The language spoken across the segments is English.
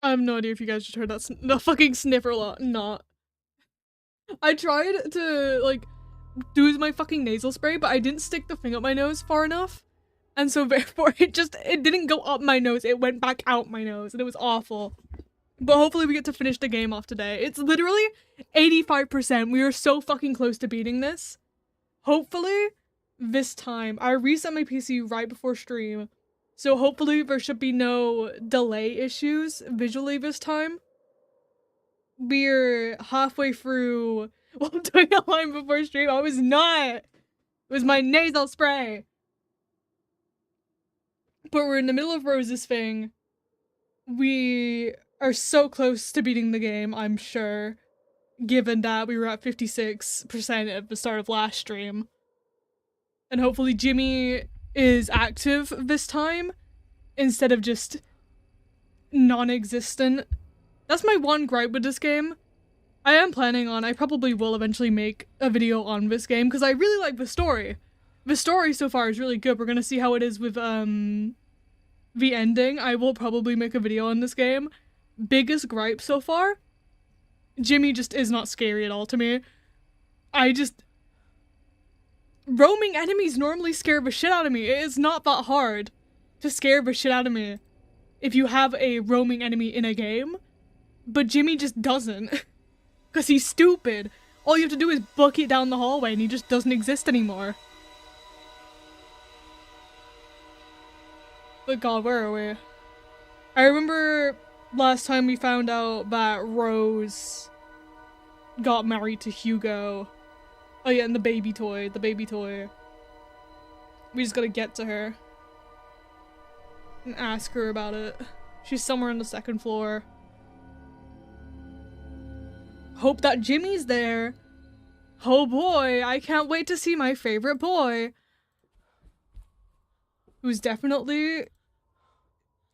I have no idea if you guys just heard that the fucking sniffer lot. Not. I tried to, like, do my fucking nasal spray, but I didn't stick the thing up my nose far enough. And so therefore it didn't go up my nose, it went back out my nose, and it was awful. But hopefully we get to finish the game off today. It's literally 85%. We are so fucking close to beating this. Hopefully this time. I reset my PC right before stream, so hopefully there should be no delay issues visually this time. We're halfway through. Well, I'm doing a line before stream. I was not. It was my nasal spray. But we're in the middle of Rose's thing. We are so close to beating the game, I'm sure, given that we were at 56% at the start of last stream. And hopefully Jimmy is active this time, instead of just non-existent. That's my one gripe with this game. I probably will eventually make a video on this game, because I really like the story. The story so far is really good. We're gonna see how it is with, the ending. I will probably make a video on this game. Biggest gripe so far? Jimmy just is not scary at all to me. Roaming enemies normally scare the shit out of me. It is not that hard to scare the shit out of me if you have a roaming enemy in a game. But Jimmy just doesn't. Because he's stupid. All you have to do is book it down the hallway and he just doesn't exist anymore. But god, where are we? I remember last time we found out that Rose got married to Hugo. Oh yeah, and the baby toy. We just gotta get to her and ask her about it. She's somewhere on the second floor. Hope that Jimmy's there. Oh boy, I can't wait to see my favorite boy. Who's definitely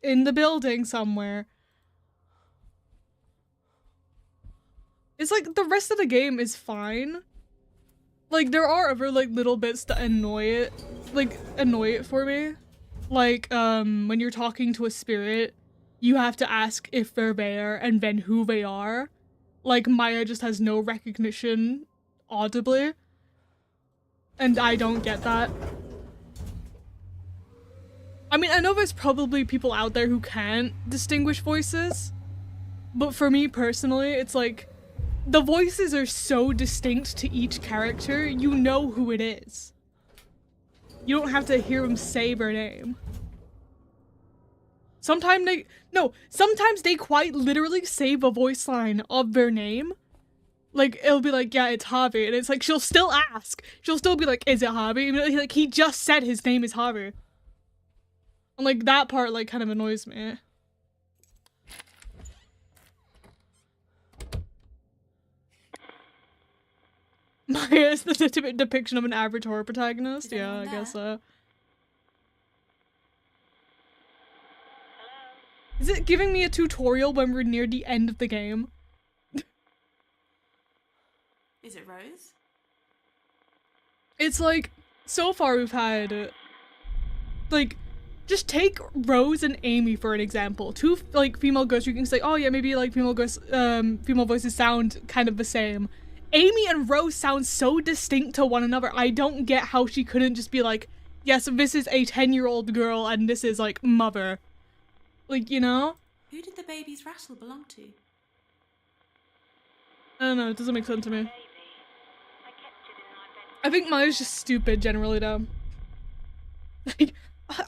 in the building somewhere. It's like the rest of the game is fine. Like there are other like little bits that annoy it for me. Like when you're talking to a spirit, you have to ask if they're there and then who they are. Like Maya just has no recognition audibly. And I don't get that. I mean, I know there's probably people out there who can't distinguish voices, but for me personally, it's like, the voices are so distinct to each character, you know who it is. You don't have to hear them say their name. Sometimes they quite literally say the voice line of their name. Like, it'll be like, yeah, it's Harvey, and it's like, she'll still ask. She'll still be like, is it Harvey? And like, he just said his name is Harvey. And like, that part, like, kind of annoys me. Maya is the depiction of an average horror protagonist? Yeah, I guess so. Is it giving me a tutorial when we're near the end of the game? Is it Rose? It's like, so far we've had, like, just take Rose and Amy for an example. Two, like, female ghosts, you can say, oh yeah, maybe, like, female voices sound kind of the same. Amy and Rose sound so distinct to one another. I don't get how she couldn't just be like, yes, this is a 10-year-old girl and this is, like, mother. Like, you know? Who did the baby's rattle belong to? I don't know, it doesn't make sense to me. I think Maya's just stupid generally, though. Like,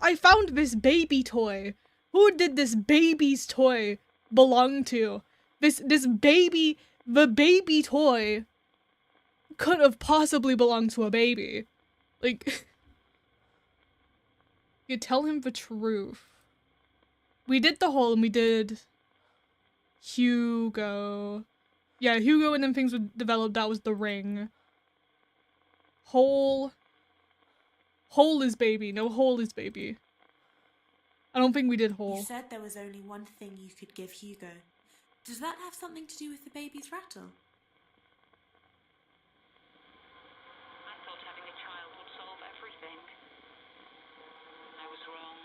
I found this baby toy. Who did this baby's toy belong to? The baby toy could have possibly belonged to a baby. Like, you tell him the truth. We did the hole and we did Hugo. Yeah, Hugo and then things would develop. That was the ring. Hole is baby. No, hole is baby. I don't think we did hole. You said there was only one thing you could give Hugo. Does that have something to do with the baby's rattle? I thought having a child would solve everything. I was wrong.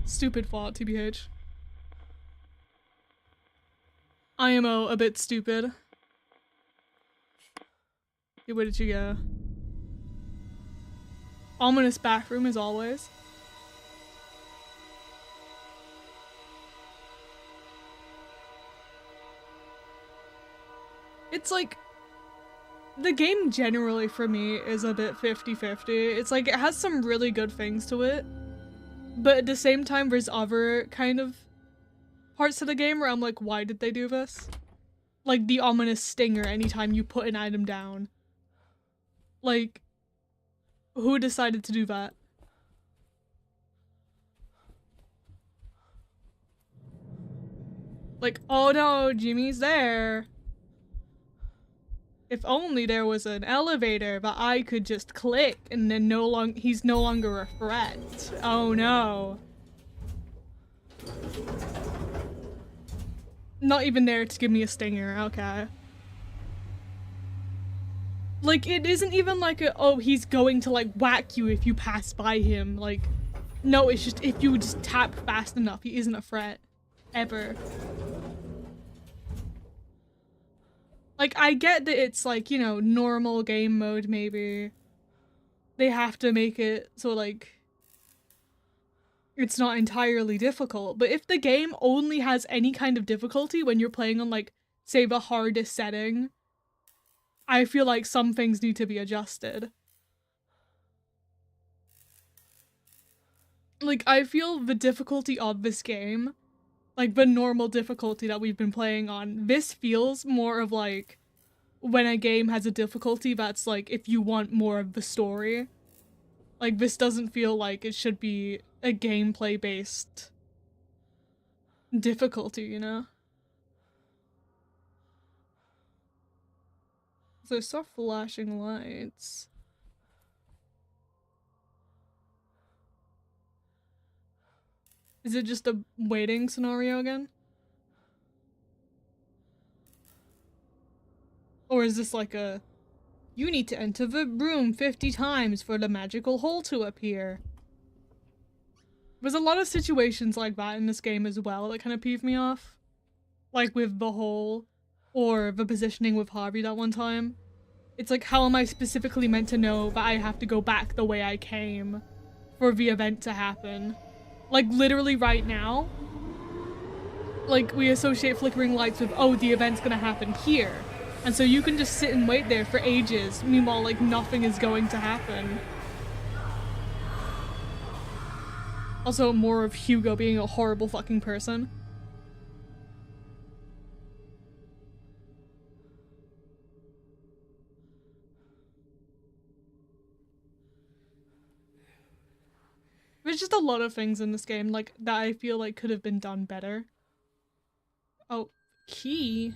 Stupid thought, TBH. IMO a bit stupid. Okay, where did you go? Ominous bathroom as always. It's like, the game generally for me is a bit 50-50. It's like, it has some really good things to it, but at the same time there's other kind of parts of the game where I'm like, why did they do this? Like the ominous stinger anytime you put an item down. Like, who decided to do that? Like, oh no, Jimmy's there. If only there was an elevator that I could just click and then he's no longer a threat. Oh no. Not even there to give me a stinger, okay. Like, it isn't even like oh, he's going to like whack you if you pass by him. Like, no, it's just if you just tap fast enough, he isn't a threat. Ever. Like, I get that it's like, you know, normal game mode maybe. They have to make it so like it's not entirely difficult, but if the game only has any kind of difficulty when you're playing on like, say, the hardest setting, I feel like some things need to be adjusted. Like, I feel the difficulty of this game, like the normal difficulty that we've been playing on, this feels more of like when a game has a difficulty that's like if you want more of the story. Like, this doesn't feel like it should be a gameplay based difficulty, you know? So stop flashing lights. Is it just a waiting scenario again? Or is this like a, you need to enter the room 50 times for the magical hole to appear? There's a lot of situations like that in this game as well that kind of peeve me off. Like with the hole, or the positioning with Harvey that one time. It's like, how am I specifically meant to know that I have to go back the way I came for the event to happen? Like, literally right now, like, we associate flickering lights with, oh, the event's gonna happen here. And so you can just sit and wait there for ages, meanwhile, like, nothing is going to happen. Also, more of Hugo being a horrible fucking person. There's just a lot of things in this game, like, that I feel like could have been done better. Oh, key?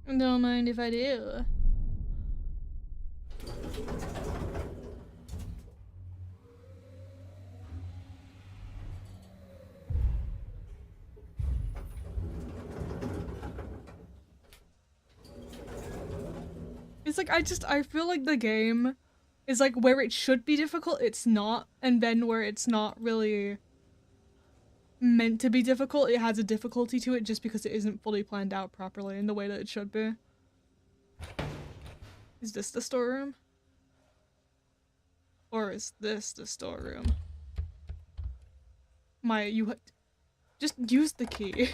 Don't mind if I do. It's like, I feel like the game is like where it should be difficult, it's not, and then where it's not really meant to be difficult, it has a difficulty to it just because it isn't fully planned out properly in the way that it should be. Is this the storeroom? Or is this the storeroom? Maya, just use the key.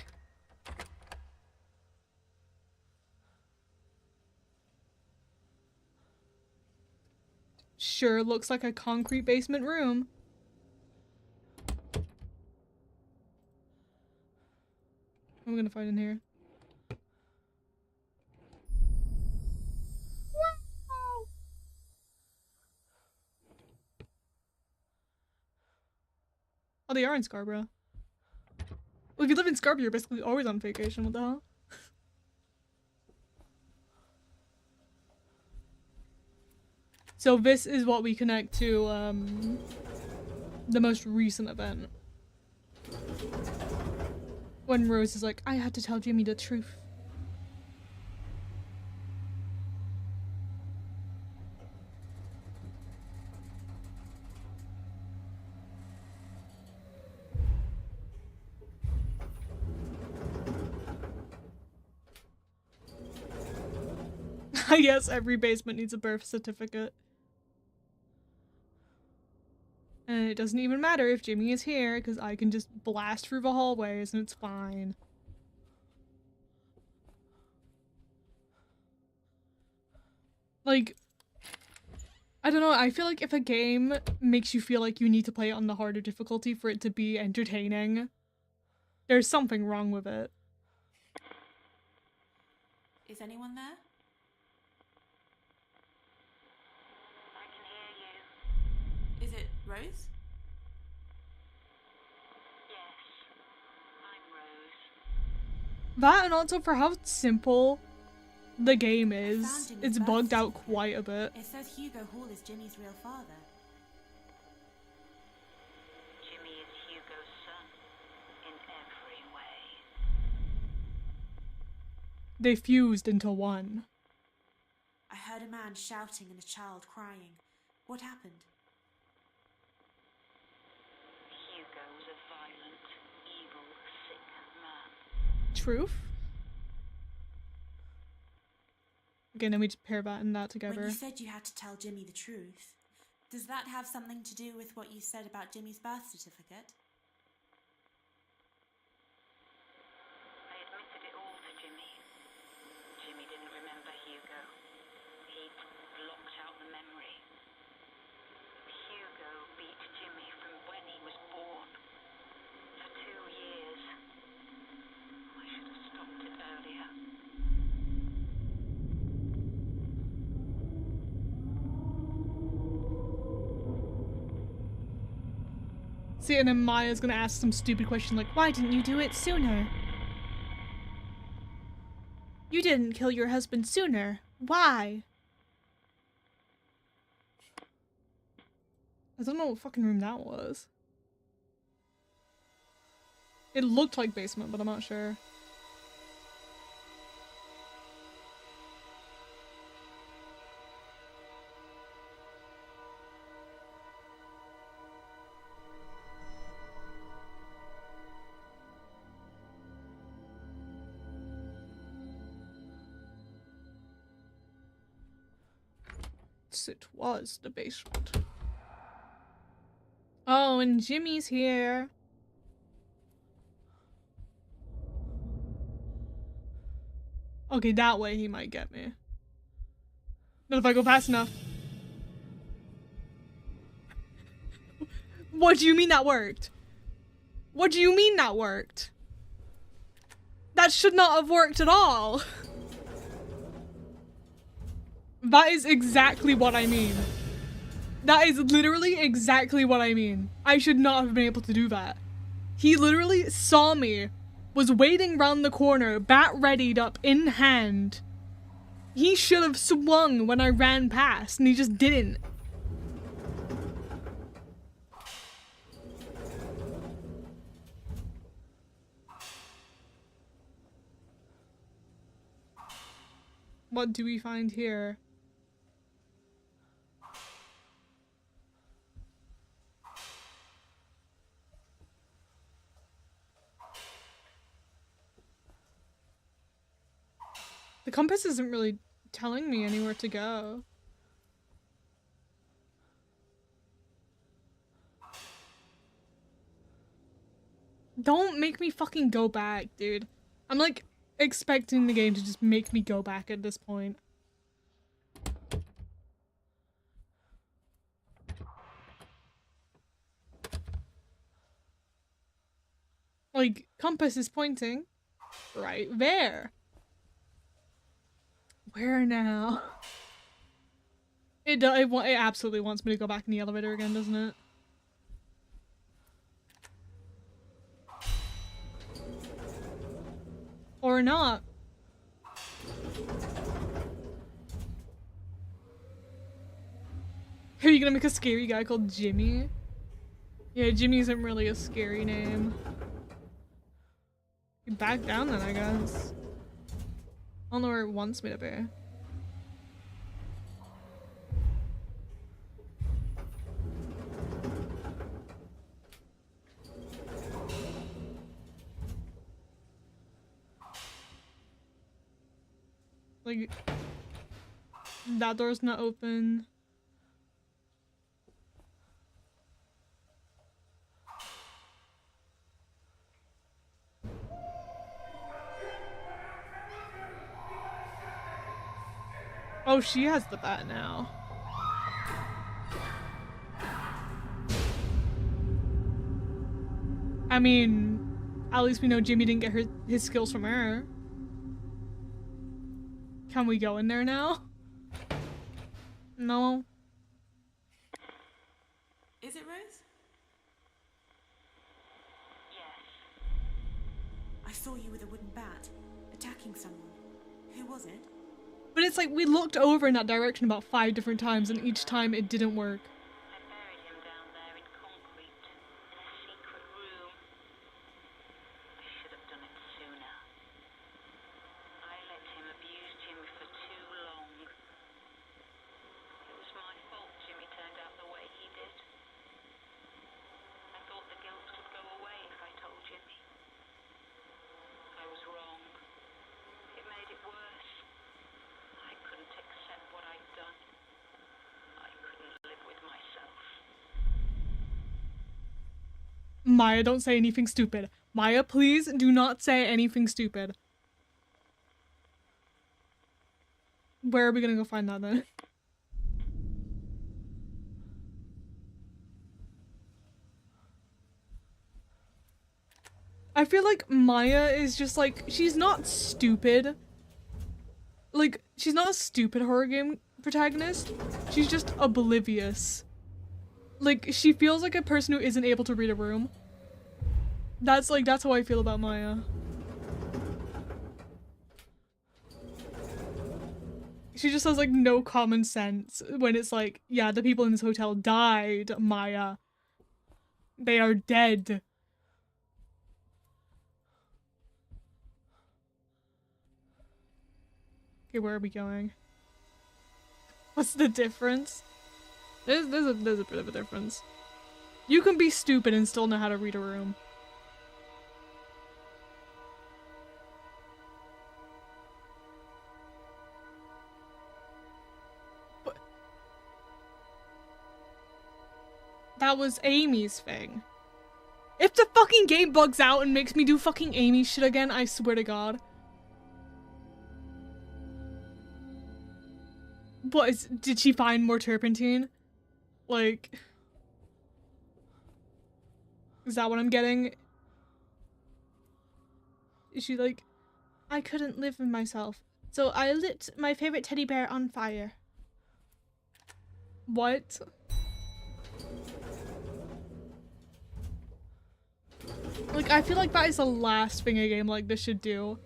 Sure looks like a concrete basement room. What am I gonna find in here? Wow. Oh, they are in Scarborough. Well, if you live in Scarborough, you're basically always on vacation. What the hell? So this is what we connect to, the most recent event. When Rose is like, I had to tell Jimmy the truth. Yes, every basement needs a birth certificate. And it doesn't even matter if Jimmy is here, because I can just blast through the hallways and it's fine. Like, I don't know, I feel like if a game makes you feel like you need to play it on the harder difficulty for it to be entertaining, there's something wrong with it. Is anyone there? I can hear you. Is it Rose? Yes, I'm Rose. That, and also for how simple the game is, found Jimmy's it's birth bugged out certificate. quite a bit. It says Hugo Hall is Jimmy's real father. Jimmy is Hugo's son in every way. They fused into one. I heard a man shouting and a child crying. What happened? Hugo was a violent, evil, sick man. Truth? Okay, then we just pair that and that When together. you said you had to tell Jimmy the truth, does that have something to do with what you said about Jimmy's birth certificate? I admitted it all to Jimmy. Jimmy didn't remember Hugo. He'd blocked out the memory. Hugo beat Jimmy from when he was born. For 2 years. I should have stopped it earlier. See, and then Maya's gonna ask some stupid question like, why didn't you do it sooner? You didn't kill your husband sooner. Why? I don't know what fucking room that was. It looked like basement, but I'm not sure. It was the basement. Oh, and Jimmy's here. Okay, that way he might get me. Not if I go fast enough. What do you mean that worked? What do you mean that worked? That should not have worked at all. That is exactly what I mean. That is literally exactly what I mean. I should not have been able to do that. He literally saw me, was waiting round the corner, bat readied up in hand. He should have swung when I ran past, and he just didn't. What do we find here? The compass isn't really telling me anywhere to go. Don't make me fucking go back, dude. I'm like expecting the game to just make me go back at this point. Like, compass is pointing right there. Where now? It absolutely wants me to go back in the elevator again, doesn't it? Or not. Are you gonna make a scary guy called Jimmy? Yeah, Jimmy isn't really a scary name. Back down then, I guess. I don't know where it wants me to be. Like, That door's not open. Oh, she has the bat now. I mean, at least we know Jimmy didn't get his skills from her. Can we go in there now? No. Is it Rose? Yes. I saw you with a wooden bat, attacking someone. Who was it? But it's like we looked over in that direction about 5 different times and each time it didn't work. I buried him down there in concrete, in a secret room. I should have done it sooner. I let him abuse Jimmy for too long. It was my fault Jimmy turned out the way he did. I thought the guilt would go away if I told Jimmy. I was wrong. It made it worse. I couldn't accept what I'd done. I couldn't live with myself. Maya, don't say anything stupid. Maya, please do not say anything stupid. Where are we gonna go find that then? I feel like Maya is just like, she's not stupid. Like, she's not a stupid horror game protagonist. She's just oblivious. Like, she feels like a person who isn't able to read a room. That's how I feel about Maya. She just has like no common sense when it's like, yeah, the people in this hotel died, Maya. They are dead. Okay, where are we going? What's the difference? There's a bit of a difference. You can be stupid and still know how to read a room. But that was Amy's thing. If the fucking game bugs out and makes me do fucking Amy shit again, I swear to God. Did she find more turpentine? Like, is that what I'm getting? Is she like, I couldn't live with myself, so I lit my favorite teddy bear on fire. What? Like, I feel like that is the last thing a game like this should do.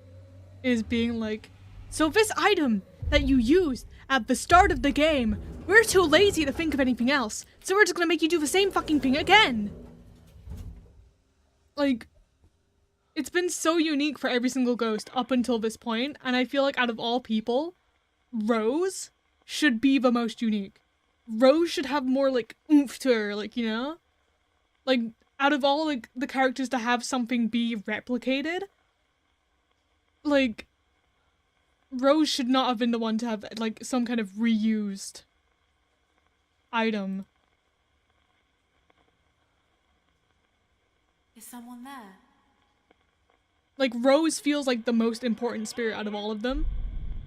Is being like, so this item that you used at the start of the game, we're too lazy to think of anything else, so we're just gonna make you do the same fucking thing again. Like, it's been so unique for every single ghost up until this point, and I feel like out of all people, Rose should be the most unique. Rose should have more, like, oomph to her, like, you know? Like, out of all, like, the characters to have something be replicated, like, Rose should not have been the one to have, like, some kind of reused item. Is someone there? Like, Rose feels like the most important spirit out of all of them,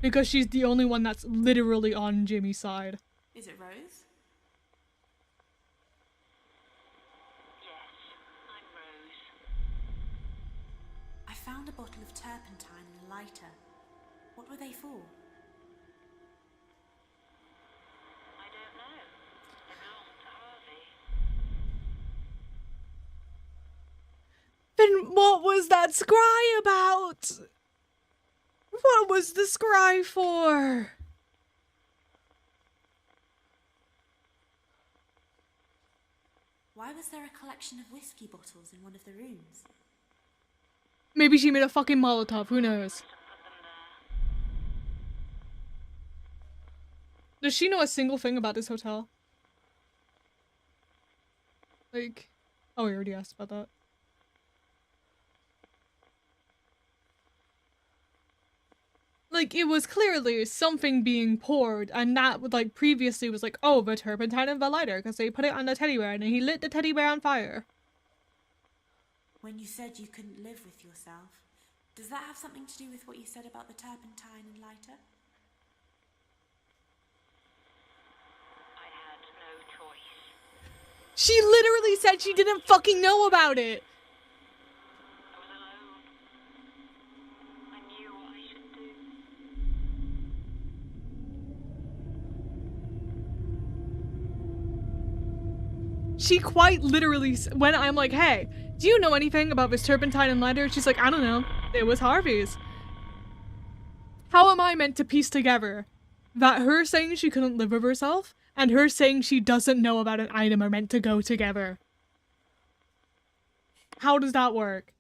because she's the only one that's literally on Jimmy's side. Is it Rose? Yes, I'm Rose. I found a bottle of turpentine and a lighter. What were they for? I don't know. They belong to Harvey. Then what was that scry about? What was the scry for? Why was there a collection of whiskey bottles in one of the rooms? Maybe she made a fucking Molotov, who knows? To put them there. Does she know a single thing about this hotel? Like, oh, we already asked about that. like, it was clearly something being poured, and that would, like, previously was like, oh, the turpentine and the lighter, because they put it on the teddy bear, and he lit the teddy bear on fire. When you said you couldn't live with yourself, does that have something to do with what you said about the turpentine and lighter? I had no choice. She literally said she didn't fucking know about it! I was alone. I knew what I should do. She quite literally, when I'm like, hey, do you know anything about this turpentine and lighter? She's like, I don't know. It was Harvey's. How am I meant to piece together that her saying she couldn't live with herself and her saying she doesn't know about an item are meant to go together? How does that work?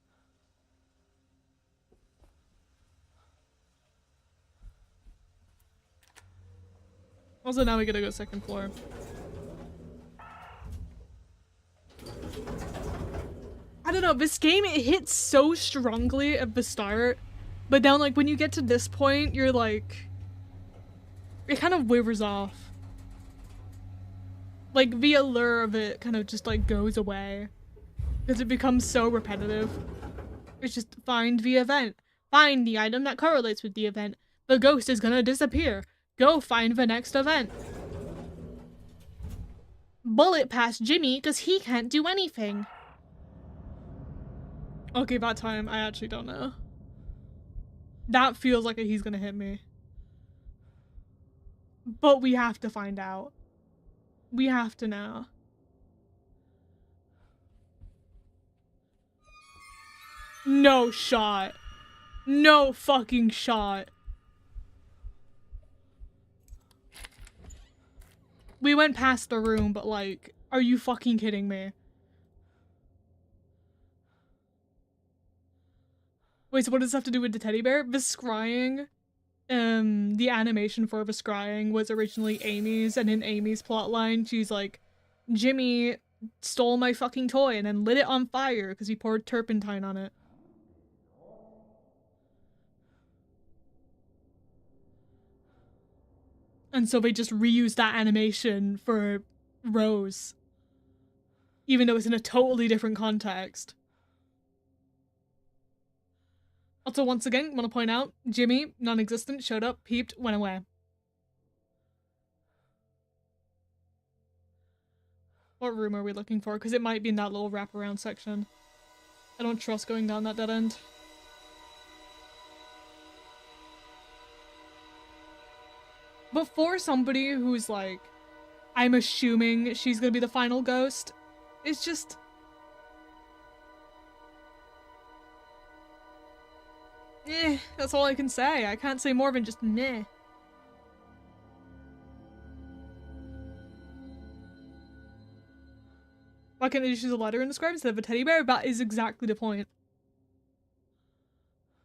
Also, now we gotta go second floor. I don't know, this game, it hits so strongly at the start, but then, like, when you get to this point, you're like, it kind of wavers off. Like, the allure of it kind of just, like, goes away. Because it becomes so repetitive. It's just, find the event. Find the item that correlates with the event. The ghost is gonna disappear. Go find the next event. Bullet past Jimmy because he can't do anything. Okay, that time, I actually don't know. That feels like he's gonna hit me. But we have to find out. We have to know. No shot. No fucking shot. We went past the room, but like, are you fucking kidding me? Wait, so what does this have to do with the teddy bear? The scrying, the animation for the scrying was originally Amy's, and in Amy's plotline, she's like, Jimmy stole my fucking toy and then lit it on fire because he poured turpentine on it. And so they just reused that animation for Rose. Even though it's in a totally different context. Also, once again, want to point out, Jimmy, non-existent, showed up, peeped, went away. What room are we looking for? Because it might be in that little wraparound section. I don't trust going down that dead end. But for somebody who's like, I'm assuming she's gonna be the final ghost, it's just... that's all I can say. I can't say more than just meh. Why can't they just use a letter in the script instead of a teddy bear? That is exactly the point.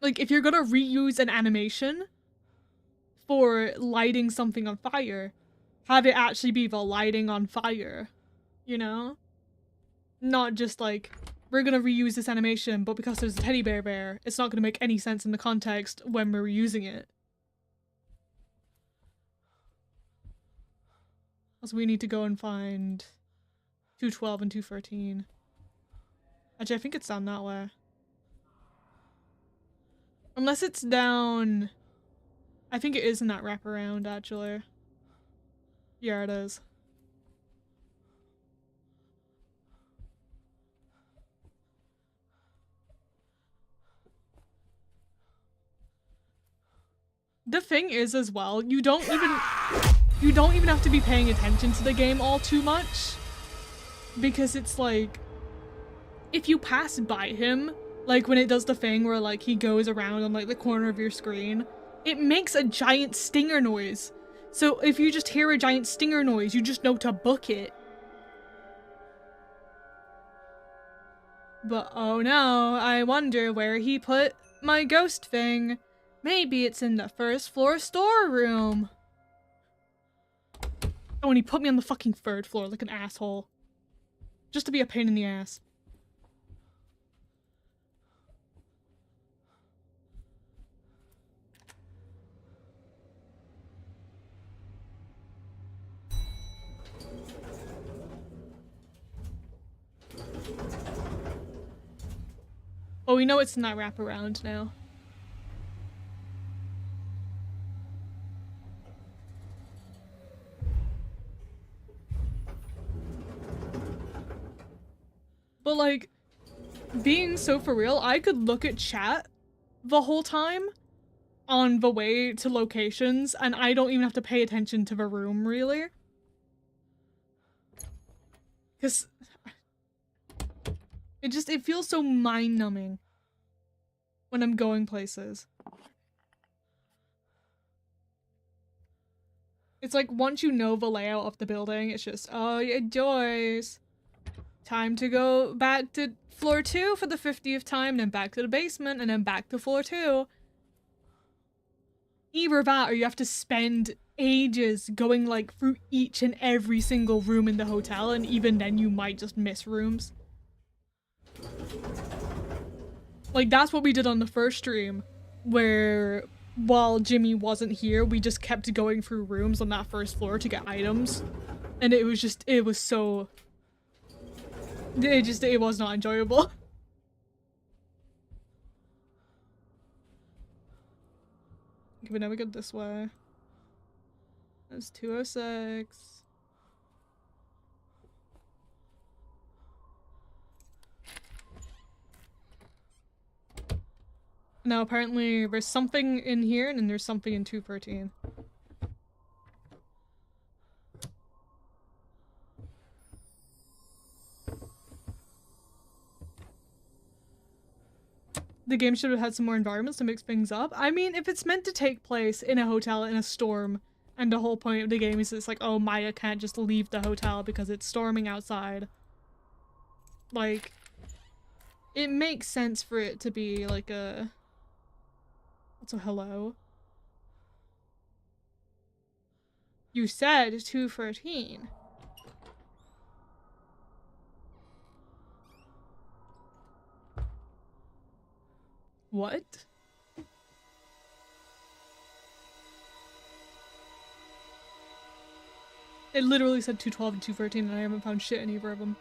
Like, if you're gonna reuse an animation for lighting something on fire, have it actually be the lighting on fire, you know? Not just like, we're gonna reuse this animation, but because there's a teddy bear there, it's not gonna make any sense in the context when we're reusing it. Also, we need to go and find 212 and 213. Actually, I think it's down that way. Unless it's down... I think it is in that wraparound, actually. Yeah, it is. The thing is, as well, you don't even have to be paying attention to the game all too much. Because it's like, if you pass by him, like when it does the thing where like he goes around on like the corner of your screen, it makes a giant stinger noise. So if you just hear a giant stinger noise, you just know to book it. But oh no, I wonder where he put my ghost thing. Maybe it's in the first floor storeroom. Oh, and he put me on the fucking third floor like an asshole. Just to be a pain in the ass. Well, we know it's not wraparound now. But like, being so for real, I could look at chat the whole time on the way to locations, and I don't even have to pay attention to the room, really. Because it feels so mind-numbing when I'm going places. It's like, once you know the layout of the building, it's just, oh yeah, Joyce. Time to go back to floor 2 for the 50th time, then back to the basement, and then back to floor 2. Either that, or you have to spend ages going like through each and every single room in the hotel, and even then you might just miss rooms. Like, that's what we did on the first stream, where while Jimmy wasn't here, we just kept going through rooms on that first floor to get items. And it was so... It was not enjoyable. Okay, but now we go this way. That's 206. Now apparently there's something in here and then there's something in 213. The game should have had some more environments to mix things up. I mean, if it's meant to take place in a hotel in a storm, and the whole point of the game is it's like, oh, Maya can't just leave the hotel because it's storming outside. Like, it makes sense for it to be like a... What's a hello? You said 213. What? It literally said 212 and 213 and I haven't found shit in either of them.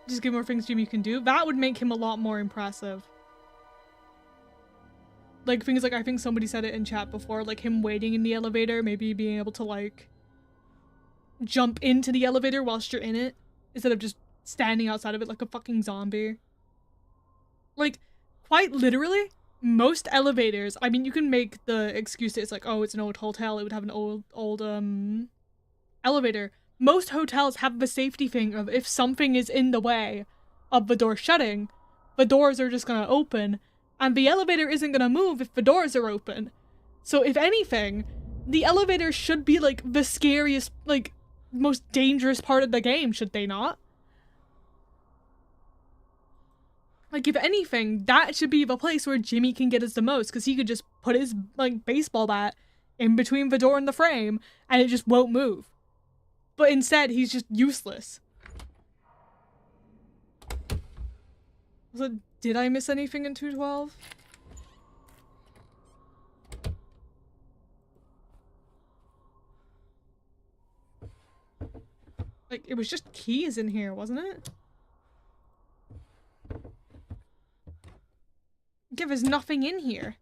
Just give more things Jimmy can do. That would make him a lot more impressive. Like, things like, I think somebody said it in chat before, like him waiting in the elevator, maybe being able to like jump into the elevator whilst you're in it instead of just standing outside of it like a fucking zombie. Like, quite literally, most elevators, I mean, you can make the excuse that it's like, oh, it's an old hotel, it would have an old elevator. Most hotels have the safety thing of if something is in the way of the door shutting, the doors are just gonna open, and the elevator isn't gonna move if the doors are open. So if anything, the elevator should be like the scariest, like, most dangerous part of the game, should they not? Like, if anything, that should be the place where Jimmy can get us the most, because he could just put his, like, baseball bat in between the door and the frame, and it just won't move. But instead, he's just useless. So, did I miss anything in 212? Like, it was just keys in here, wasn't it? Yeah, there's nothing in here.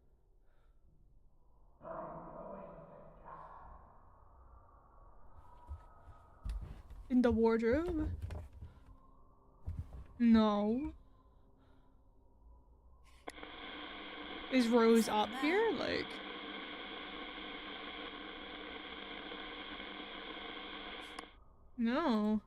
In the wardrobe? No. Is Rose up here? Like... No.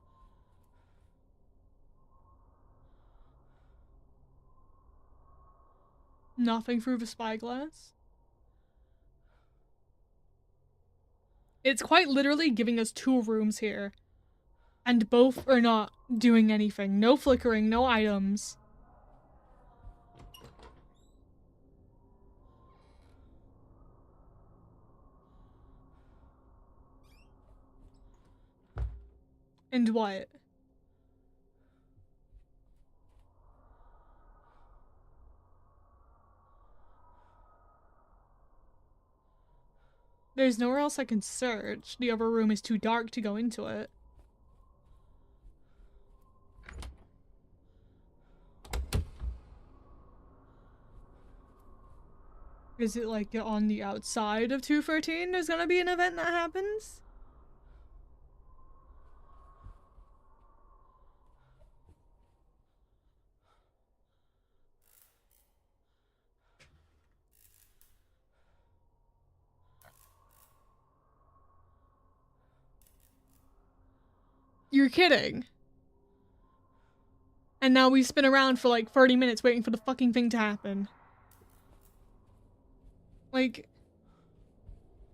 Nothing through the spyglass? It's quite literally giving us 2 rooms here. And both are not doing anything. No flickering, no items. And what? There's nowhere else I can search. The other room is too dark to go into it. Is it like on the outside of 213? There's gonna be an event that happens? You're kidding. And now we spin around for like 30 minutes waiting for the fucking thing to happen. Like,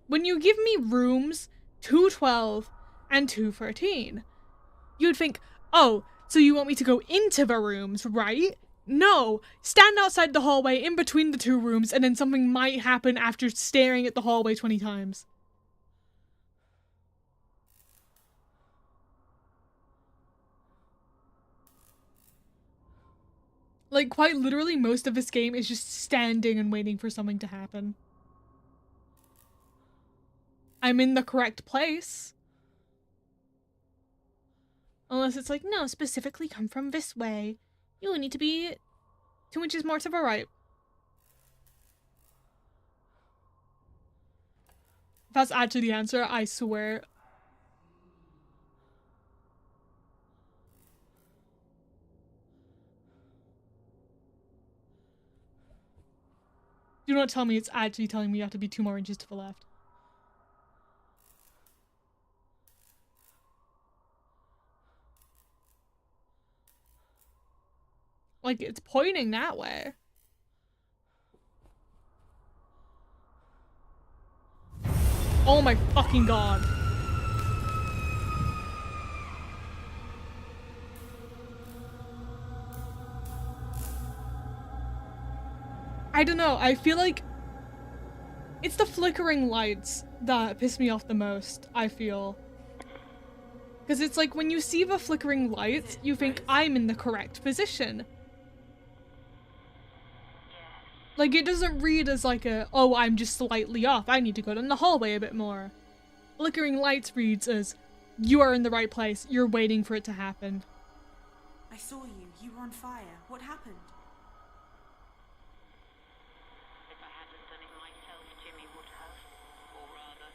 when you give me rooms 212 and 213, you'd think, oh, so you want me to go into the rooms, right? No, stand outside the hallway in between the two rooms and then something might happen after staring at the hallway 20 times. Like, quite literally, most of this game is just standing and waiting for something to happen. I'm in the correct place. Unless it's like, no, specifically come from this way. You need to be 2 inches more to the right. If that's actually the answer, I swear. Do not tell me it's actually telling me you have to be 2 more inches to the left. Like, it's pointing that way. Oh my fucking god. I don't know, I feel like it's the flickering lights that piss me off the most, I feel. Because it's like when you see the flickering lights, you think I'm in the correct position. Like, it doesn't read as like a, oh, I'm just slightly off, I need to go down the hallway a bit more. Flickering lights reads as, you are in the right place, you're waiting for it to happen. I saw you. You were on fire. What happened? If I hadn't done it myself, Jimmy would have. Or rather,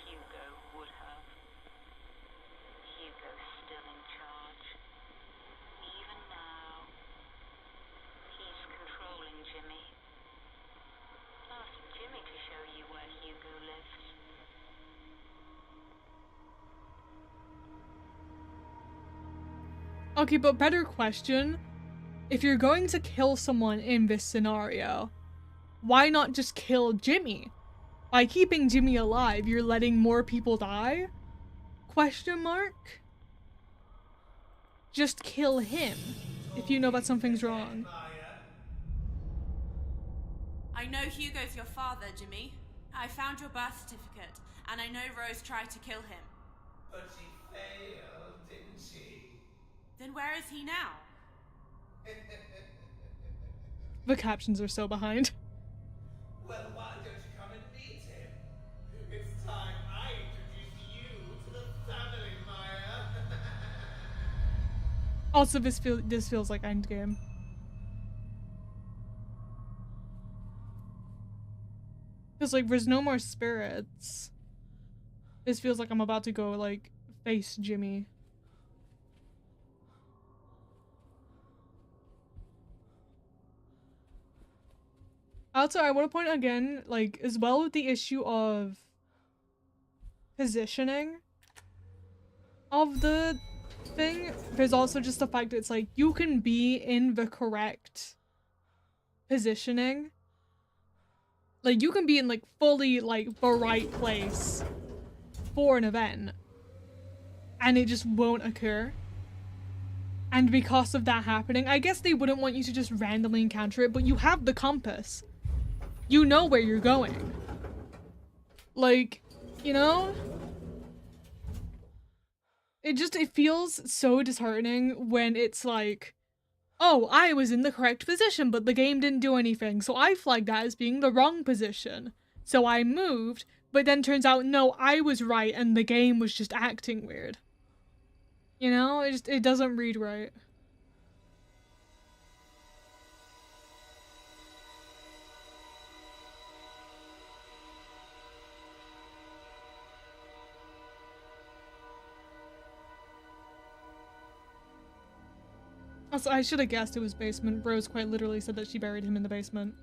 Hugo would have. Hugo's still in charge. Even now, he's controlling Jimmy. Ask Jimmy to show you where Hugo lives. Okay, but better question. If you're going to kill someone in this scenario, why not just kill Jimmy? By keeping Jimmy alive, you're letting more people die? Question mark? Just kill him if you know that something's wrong. I know Hugo's your father, Jimmy. I found your birth certificate, and I know Rose tried to kill him. But she failed, didn't she? Then where is he now? The captions are so behind. Well, why don't you come and meet him? It's time I introduce you to the family, Maya. Also, this feels like Endgame. Because, like, there's no more spirits. This feels like I'm about to go, like, face Jimmy. Also, I want to point again, like, as well with the issue of positioning of the thing, there's also just the fact that it's like, you can be in the correct positioning. Like, you can be in, like, fully, like, the right place for an event, and it just won't occur. And because of that happening, I guess they wouldn't want you to just randomly encounter it, but you have the compass. You know where you're going. Like, you know? It feels so disheartening when it's like, oh, I was in the correct position, but the game didn't do anything, so I flagged that as being the wrong position. So I moved, But then turns out, no, I was right and the game was just acting weird. You know? It doesn't read right. Also, I should have guessed it was basement. Rose quite literally said that she buried him in the basement.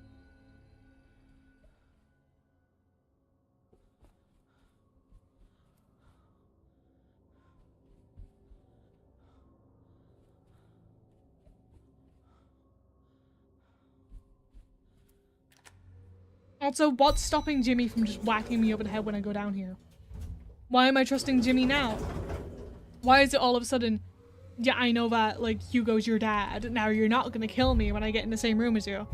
Also, what's stopping Jimmy from just whacking me over the head when I go down here? Why am I trusting Jimmy now? Why is it all of a sudden, yeah, I know that, like, Hugo's your dad. Now you're not gonna kill me when I get in the same room as you.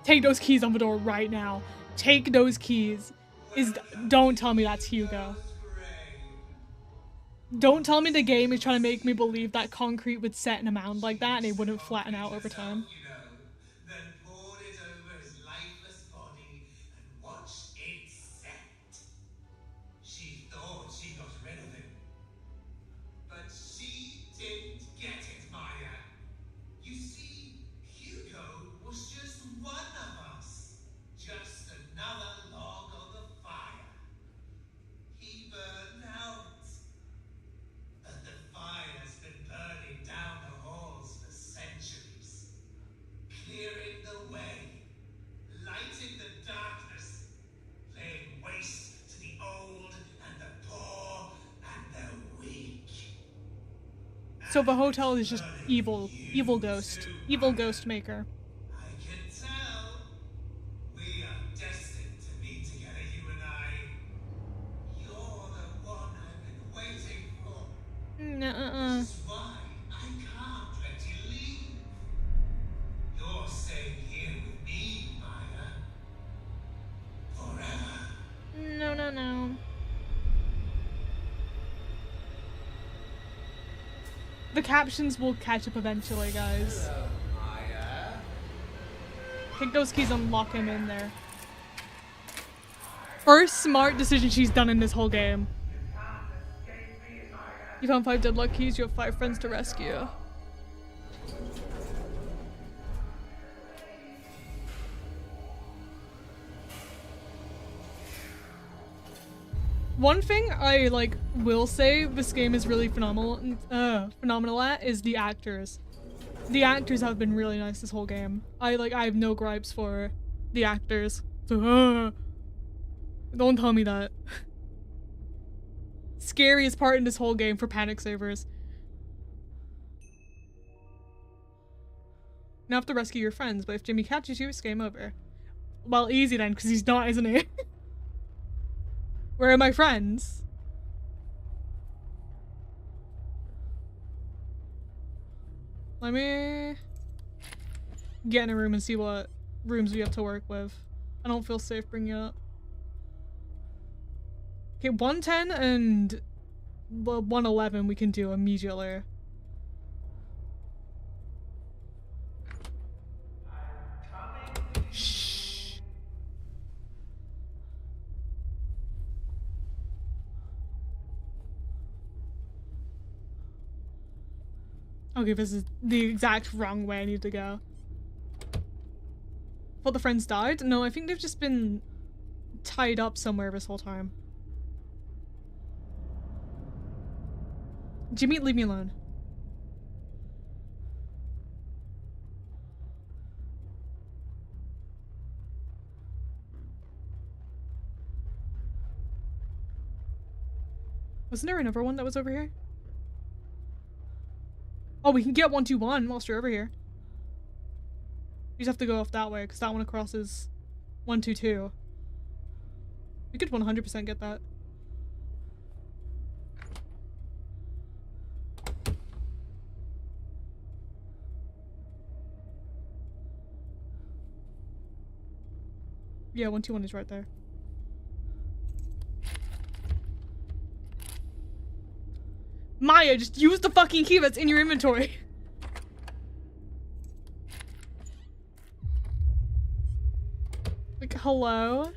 Take those keys on the door right now. Take those keys. Don't tell me that's Hugo. Don't tell me the game is trying to make me believe that concrete would set in a mound like that and it wouldn't flatten out over time. Then poured it over his lifeless body and watched it set. She thought she got rid of him. But she didn't get it, Maya. You see, Hugo was just one of us. Just another log on the fire. He burned out. But the fire's been burning down the halls for centuries. Clearing the way. Lighting the darkness. Laying waste to the old and the poor and the weak. So the hotel is just evil ghost maker. I can tell. We are destined to be together, you and I. You're the one I've been waiting for. Nuh-uh. Which is why I can't let you leave. You're staying here with me, Maya. Forever. No, no, no. The captions will catch up eventually, guys. Hello, Maya. Take those keys and lock him in there. First smart decision she's done in this whole game. You found 5 deadlock keys, you have 5 friends to rescue. One thing I, like, will say this game is really phenomenal at is the actors. The actors have been really nice this whole game. I have no gripes for the actors. So, don't tell me that. Scariest part in this whole game for panic savers. Now have to rescue your friends, but if Jimmy catches you, it's game over. Well, easy then, because he's not, isn't he? Where are my friends? Let me get in a room and see what rooms we have to work with. I don't feel safe bringing it up. Okay, 110 and 111 we can do immediately. Shh. Okay, this is the exact wrong way I need to go. Thought the friends died? No, I think they've just been tied up somewhere this whole time. Jimmy, leave me alone. Wasn't there another one that was over here? Oh, we can get 121 whilst you're over here. You just have to go off that way, because that one crosses 122. We could 100% get that. Yeah, 121 is right there. Maya, just use the fucking key that's in your inventory. Like, hello?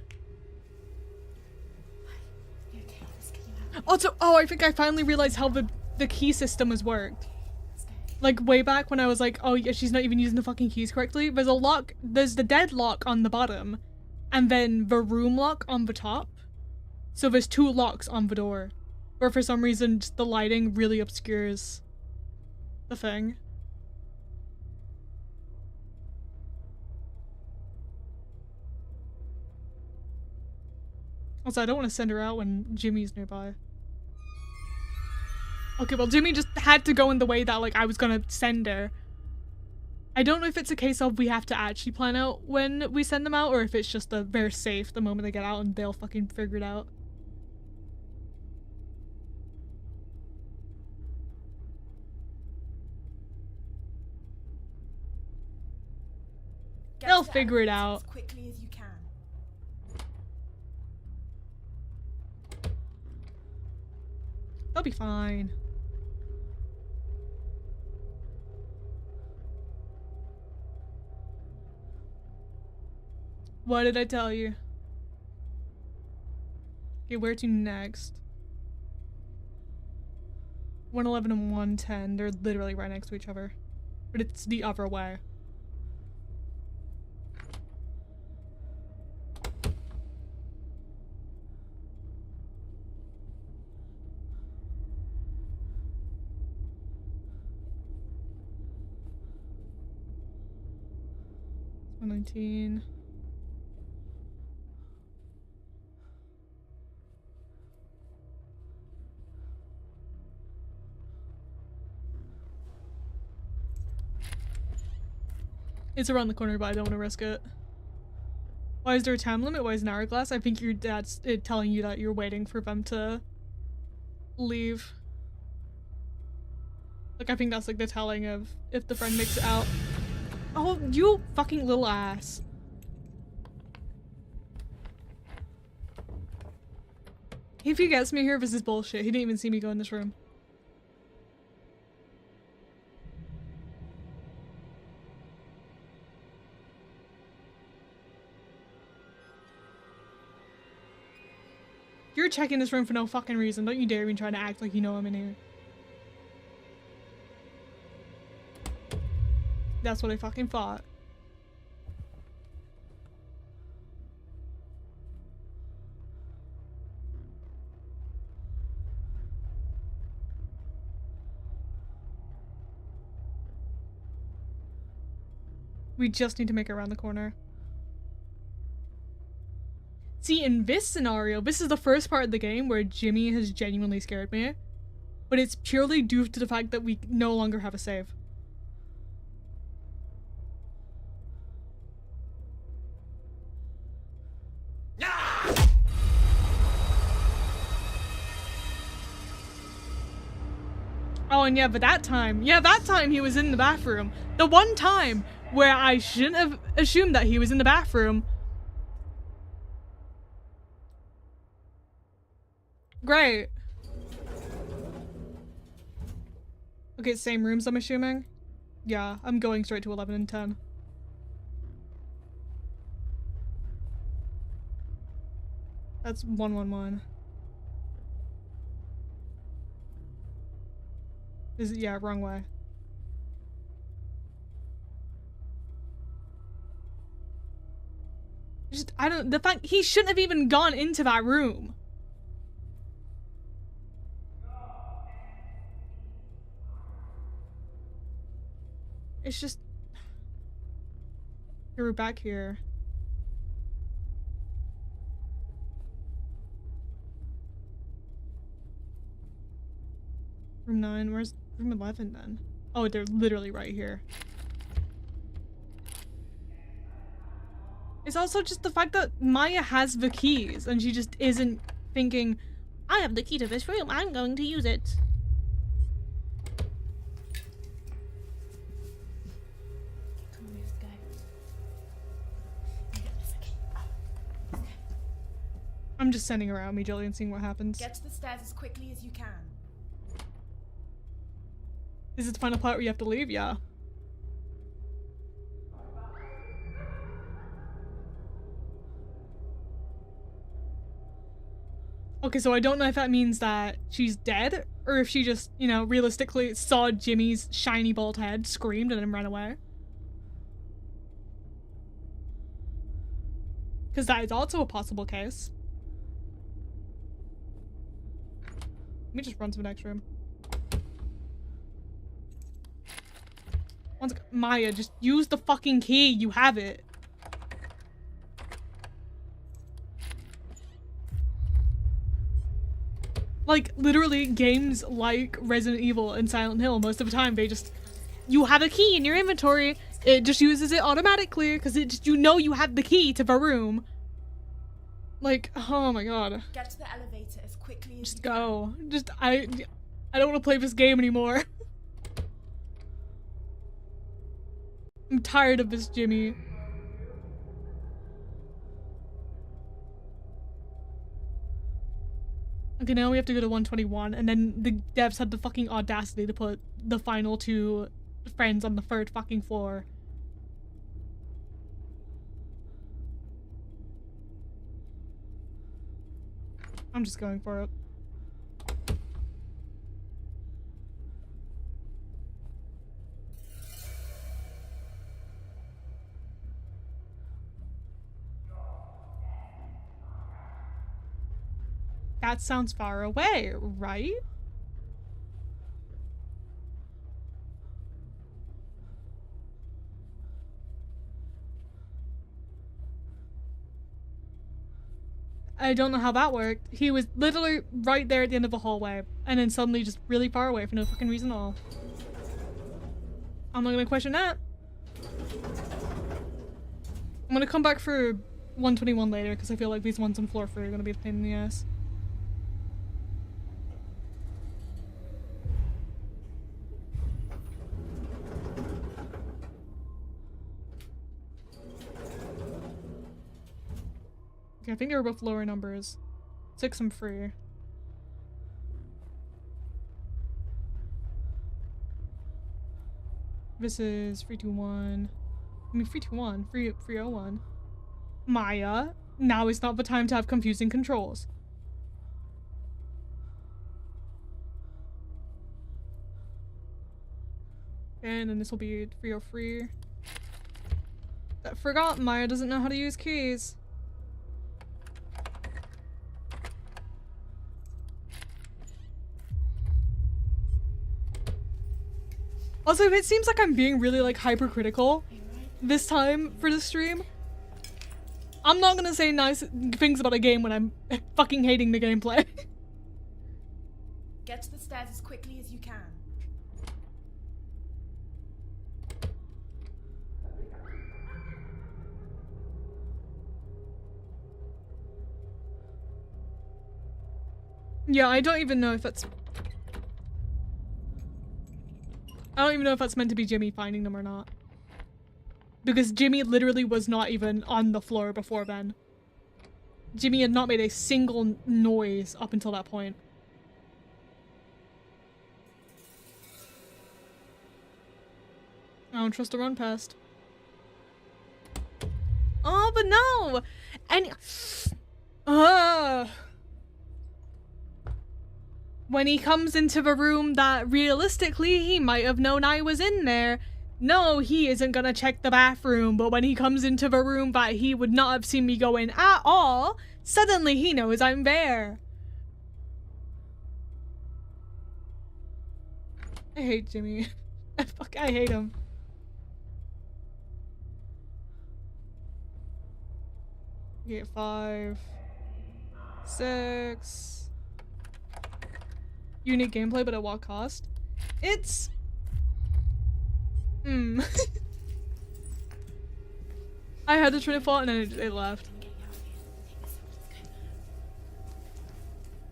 You okay? Let's get you out. Also, oh, I think I finally realized how the key system has worked. Let's go. Like, way back when I was like, oh yeah, she's not even using the fucking keys correctly. There's a lock, there's the dead lock on the bottom, and then the room lock on the top. So there's 2 locks on the door. But for some reason, just the lighting really obscures the thing. Also, I don't want to send her out when Jimmy's nearby. Okay, well, Jimmy just had to go in the way that, like, I was gonna send her. I don't know if it's a case of we have to actually plan out when we send them out, or if it's just that they're safe the moment they get out and they'll fucking figure it out. Get They'll to the figure it elevator out. as quickly as you can. They'll be fine. What did I tell you? Okay, where to next? 111 and 110, they're literally right next to each other. But it's the other way. It's 119. It's around the corner, but I don't want to risk it. Why is there a time limit? Why is an hourglass? I think your dad's telling you that you're waiting for them to leave. Like, I think that's like the telling of if the friend makes it out. Oh, you fucking little ass. If he gets me here, this is bullshit. He didn't even see me go in this room. You're checking this room for no fucking reason. Don't you dare even try to act like you know I'm in here. That's what I fucking thought. We just need to make it around the corner. See, in this scenario, this is the first part of the game where Jimmy has genuinely scared me. But it's purely due to the fact that we no longer have a save. Oh, and yeah, but that time he was in the bathroom. The one time where I shouldn't have assumed that he was in the bathroom. Great. Okay, same rooms, I'm assuming? Yeah, I'm going straight to 11 and 10. That's 111. Is it? Yeah, wrong way. Just, I don't, the fact, he shouldn't have even gone into that room. It's just... Here, we're back here. Room 9, where's room 11 then? Oh, they're literally right here. It's also just the fact that Maya has the keys and she just isn't thinking, I have the key to this room, I'm going to use it. Come on, let's go. You got this, okay? Let's go. I'm just sending her out immediately and seeing what happens. Get to the stairs as quickly as you can. Is it the final part where you have to leave? Yeah. Okay, so I don't know if that means that she's dead or if she just, you know, realistically saw Jimmy's shiny bald head, screamed, and then ran away. Because that is also a possible case. Let me just run to the next room. Maya, just use the fucking key. You have it. Like, literally, games like Resident Evil and Silent Hill, most of the time, they just... You have a key in your inventory. It just uses it automatically because it just, you know you have the key to the room. Like, oh my god. Get to the elevator as quickly as Just go. Just, I don't want to play this game anymore. I'm tired of this, Jimmy. Okay, now we have to go to 121, and then the devs had the fucking audacity to put the final two friends on the third fucking floor. I'm just going for it. That sounds far away, right? I don't know how that worked. He was literally right there at the end of the hallway, and then suddenly just really far away for no fucking reason at all. I'm not gonna question that. I'm gonna come back for 121 later, because I feel like these ones on floor 3 are gonna be a pain in the ass. Okay, I think they were both lower numbers. 6 and 3. This is 321. I mean 321. 301. Maya, now is not the time to have confusing controls. And then this will be 303. I forgot Maya doesn't know how to use keys. Also, it seems like I'm being really, like, hypercritical this time for the stream. I'm not gonna say nice things about a game when I'm fucking hating the gameplay. Get to the stairs as quickly as you can. Yeah, I don't even know if that's... I don't even know if that's meant to be Jimmy finding them or not. Because Jimmy literally was not even on the floor before then. Jimmy had not made a single noise up until that point. I don't trust a run past. Oh, but no! And... When he comes into the room that realistically he might have known I was in there, no, he isn't gonna check the bathroom, but when he comes into the room that he would not have seen me go in at all, suddenly he knows I'm there. I hate Jimmy. I hate him. Get 5, 6. Unique gameplay, but at what cost? It's... I had the train of thought and then it left.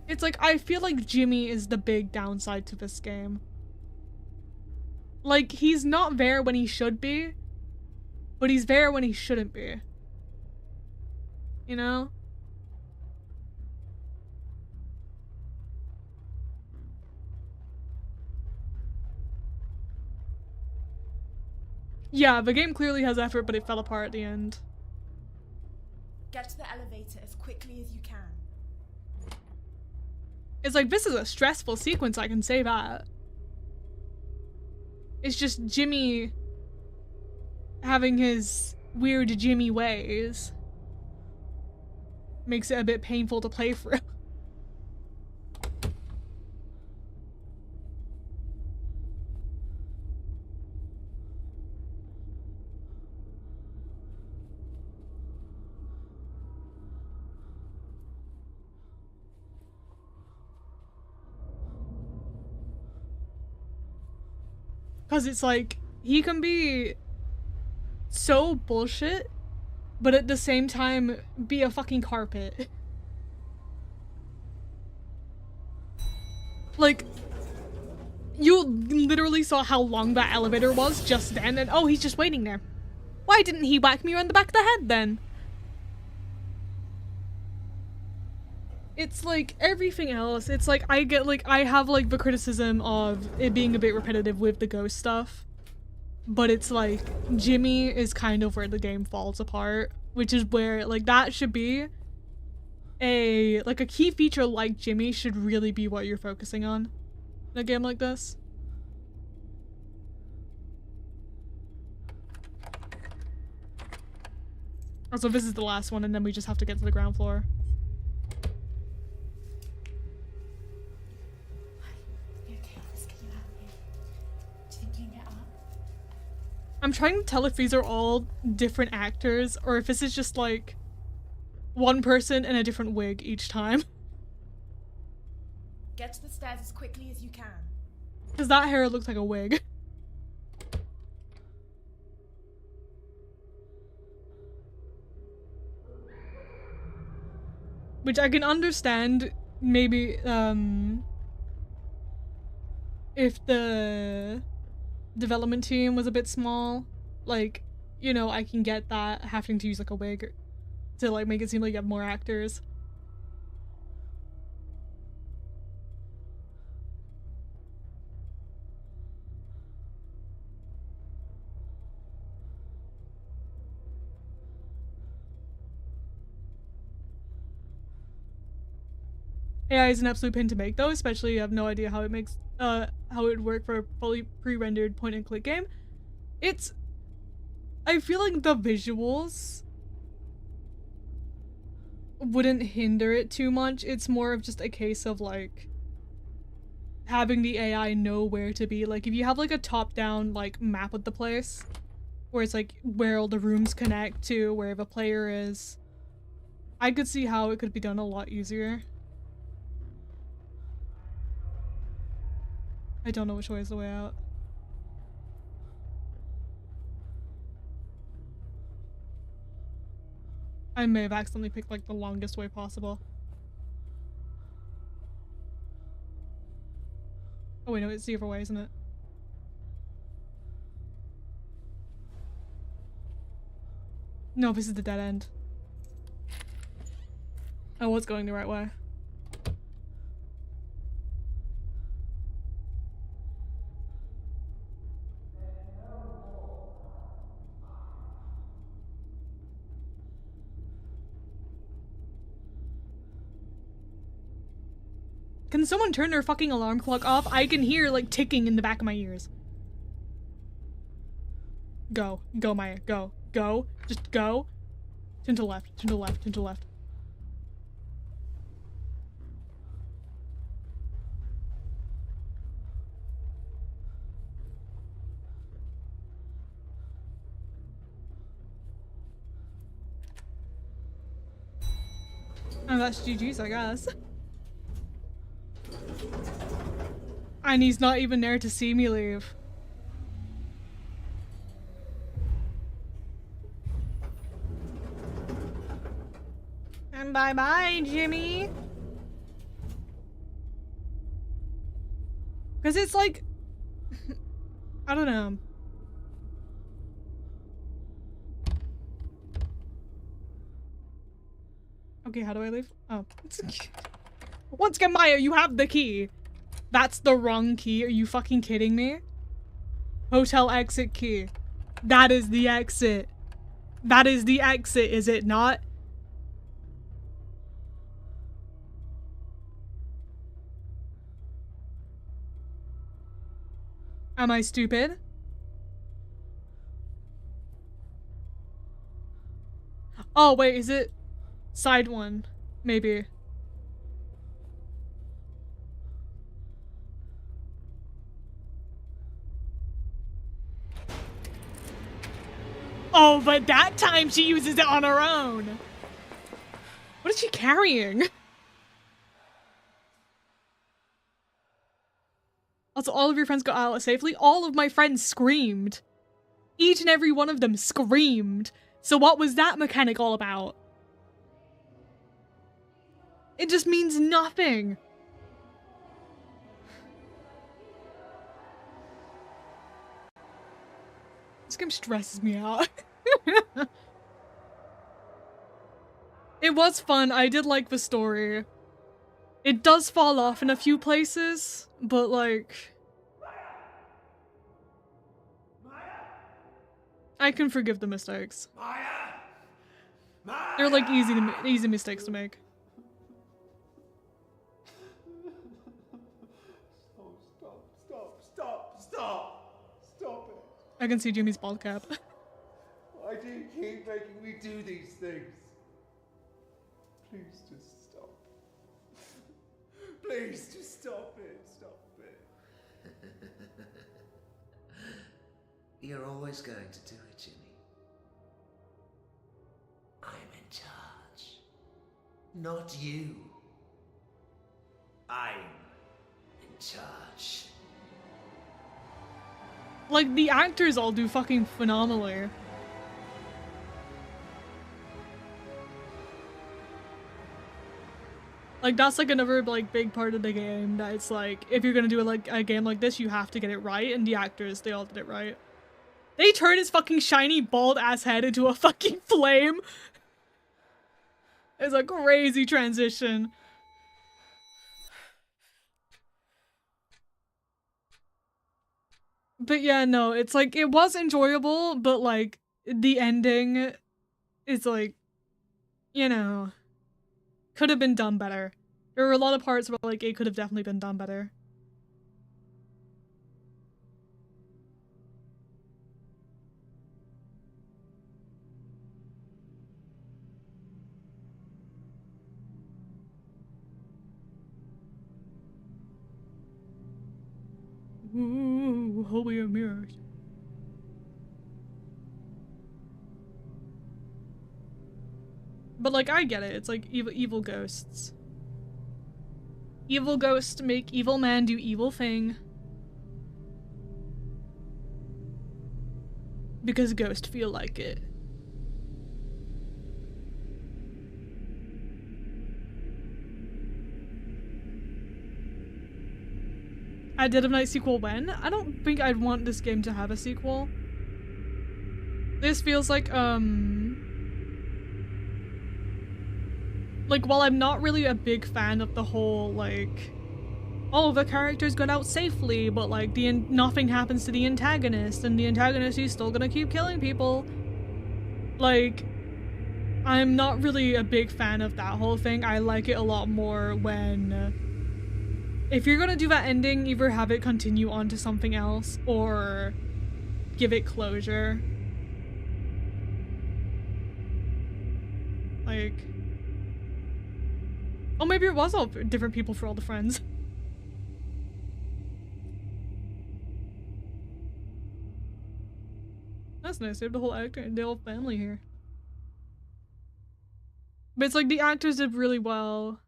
It's like, I feel like Jimmy is the big downside to this game. Like, he's not there when he should be, but he's there when he shouldn't be. You know? Yeah, the game clearly has effort, but it fell apart at the end. Get to the elevator as quickly as you can. It's like, this is a stressful sequence, I can say that. It's just Jimmy having his weird Jimmy ways. Makes it a bit painful to play through. Because it's like, he can be so bullshit, but at the same time, be a fucking carpet. Like, you literally saw how long that elevator was just then, and oh, he's just waiting there. Why didn't he whack me around the back of the head then? It's like everything else. It's like I have like the criticism of it being a bit repetitive with the ghost stuff. But it's like Jimmy is kind of where the game falls apart, which is where like that should be a key feature like Jimmy should really be what you're focusing on in a game like this. Also, this is the last one and then we just have to get to the ground floor. I'm trying to tell if these are all different actors or if this is just like one person in a different wig each time. Get to the stairs as quickly as you can. Because that hair looks like a wig. Which I can understand maybe if the development team was a bit small, like, you know, I can get that having to use like a wig to like make it seem like you have more actors. AI is an absolute pain to make though, especially you have no idea how it makes how it would work for a fully pre-rendered point and click game. I feel like the visuals wouldn't hinder it too much. It's more of just a case of like having the AI know where to be. Like if you have like a top-down like map of the place where it's like where all the rooms connect to where the player is, I could see how it could be done a lot easier. I don't know which way is the way out. I may have accidentally picked like the longest way possible. Oh wait, no, it's the other way, isn't it? No, this is the dead end. I was going the right way. Can someone turn their fucking alarm clock off? I can hear like ticking in the back of my ears. Go. Go, Maya. Go. Go. Just go. Turn to the left. Turn to the left. Turn to the left. Oh, that's GG's, I guess. And he's not even there to see me leave. And bye-bye, Jimmy. Because it's like... I don't know. Okay, how do I leave? Oh. Once again, Maya, you have the key. That's the wrong key. Are you fucking kidding me? Hotel exit key. That is the exit. That is the exit, is it not? Am I stupid? Oh, wait, is it side one? Maybe. Oh, but that time she uses it on her own. What is she carrying? Also, all of your friends got out safely. All of my friends screamed. Each and every one of them screamed. So what was that mechanic all about? It just means nothing. This game stresses me out. It was fun. I did like the story. It does fall off in a few places, but like... I can forgive the mistakes. They're like easy mistakes to make. Stop it. I can see Jimmy's bald cap. Why do you keep making me do these things? Please just stop. Please just stop it. Stop it. You're always going to do it, Jimmy. I'm in charge. Not you. I'm in charge. Like, the actors all do fucking phenomenally. Like, that's like another like big part of the game, that it's like, if you're gonna do like a game like this, you have to get it right, and the actors, they all did it right. They turned his fucking shiny bald ass head into a fucking flame. It's a crazy transition. But yeah, no, it's like, it was enjoyable, but like, the ending is like, you know, could have been done better. There were a lot of parts where like, it could have definitely been done better. Ooh, holy mirrors. But like, I get it. It's like evil ghosts. Evil ghosts make evil man do evil thing. Because ghosts feel like it. A Dead of Night sequel when? I don't think I'd want this game to have a sequel. This feels like, while I'm not really a big fan of the whole, like, oh, the characters got out safely, but, like, nothing happens to the antagonist, and the antagonist is still gonna keep killing people. Like, I'm not really a big fan of that whole thing. I like it a lot more when... if you're gonna do that ending, either have it continue on to something else, or give it closure. Like... oh, maybe it was all different people for all the friends. That's nice, they have the whole family here. But it's like, the actors did really well.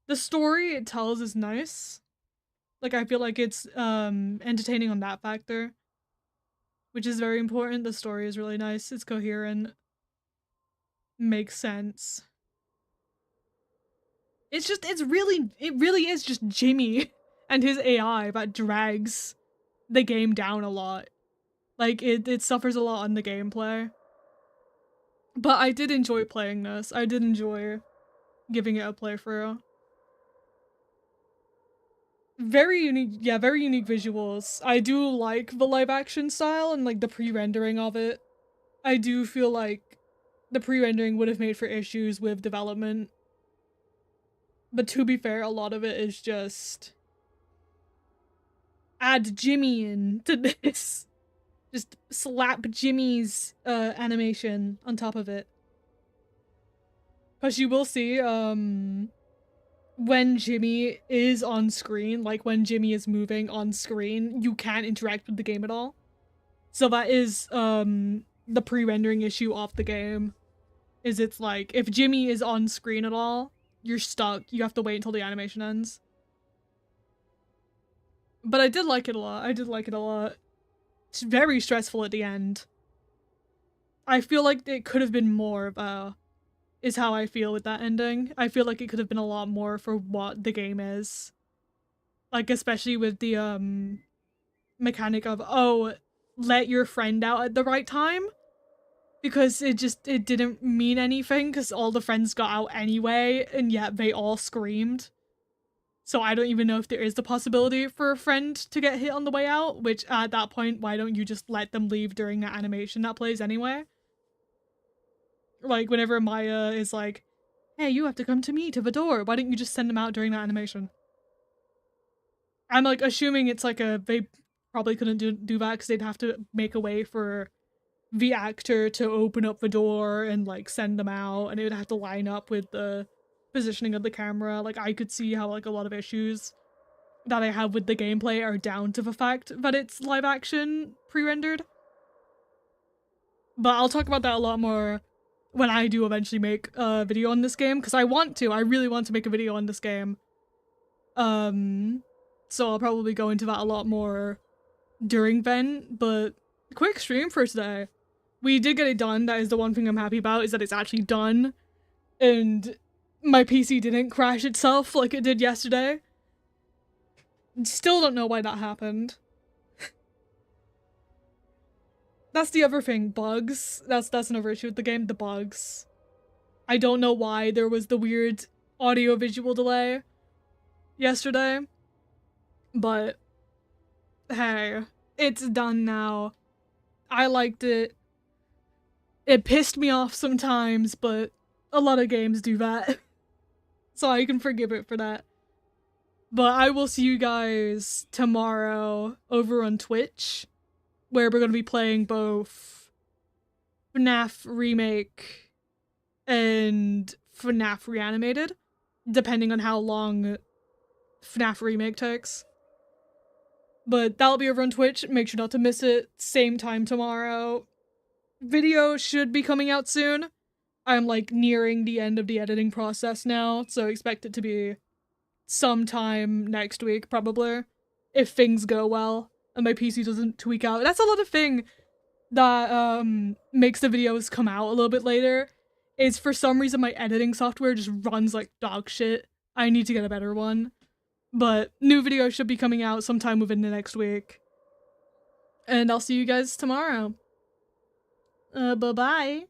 The story it tells is nice. Like, I feel like it's entertaining on that factor, which is very important. The story is really nice, it's coherent, makes sense. It really is just Jimmy and his AI that drags the game down a lot. Like, it suffers a lot on the gameplay. But I did enjoy playing this. I did enjoy giving it a playthrough. Very unique, yeah, very unique visuals. I do like the live action style and like the pre-rendering of it. I do feel like the pre-rendering would have made for issues with development. But to be fair, a lot of it is just add Jimmy into this. Just slap Jimmy's animation on top of it. Cause you will see, when Jimmy is on screen, like when Jimmy is moving on screen, you can't interact with the game at all. So that is, the pre-rendering issue of the game. Is it's like, if Jimmy is on screen at all, you're stuck. You have to wait until the animation ends. But I did like it a lot. I did like it a lot. It's very stressful at the end. I feel like it could have been more, is how I feel with that ending. I feel like it could have been a lot more for what the game is. Like, especially with the, mechanic of, oh, let your friend out at the right time. Because it didn't mean anything, because all the friends got out anyway, and yet they all screamed. So I don't even know if there is the possibility for a friend to get hit on the way out, which at that point, why don't you just let them leave during that animation that plays anyway? Like, whenever Maya is like, hey, you have to come to me to the door, why don't you just send them out during that animation? I'm, like, assuming it's like they probably couldn't do that because they'd have to make a way for the actor to open up the door and, like, send them out, and it would have to line up with the positioning of the camera. Like, I could see how, like, a lot of issues that I have with the gameplay are down to the fact that it's live action pre-rendered. But I'll talk about that a lot more when I do eventually make a video on this game, because I really want to make a video on this game. So I'll probably go into that a lot more during then, but quick stream for today. We did get it done. That is the one thing I'm happy about, is that it's actually done. And my PC didn't crash itself like it did yesterday. Still don't know why that happened. That's the other thing, bugs. That's another issue with the game, the bugs. I don't know why there was the weird audio-visual delay yesterday. But, hey, it's done now. I liked it. It pissed me off sometimes, but a lot of games do that. So I can forgive it for that. But I will see you guys tomorrow over on Twitch, where we're going to be playing both FNAF Remake and FNAF Reanimated, depending on how long FNAF Remake takes. But that'll be over on Twitch. Make sure not to miss it. Same time tomorrow. Video should be coming out soon. I'm, like, nearing the end of the editing process now, so expect it to be sometime next week, probably, if things go well and my PC doesn't tweak out. That's a lot of thing that makes the videos come out a little bit later, is for some reason my editing software just runs like dog shit. I need to get a better one. But new video should be coming out sometime within the next week. And I'll see you guys tomorrow. Bye-bye.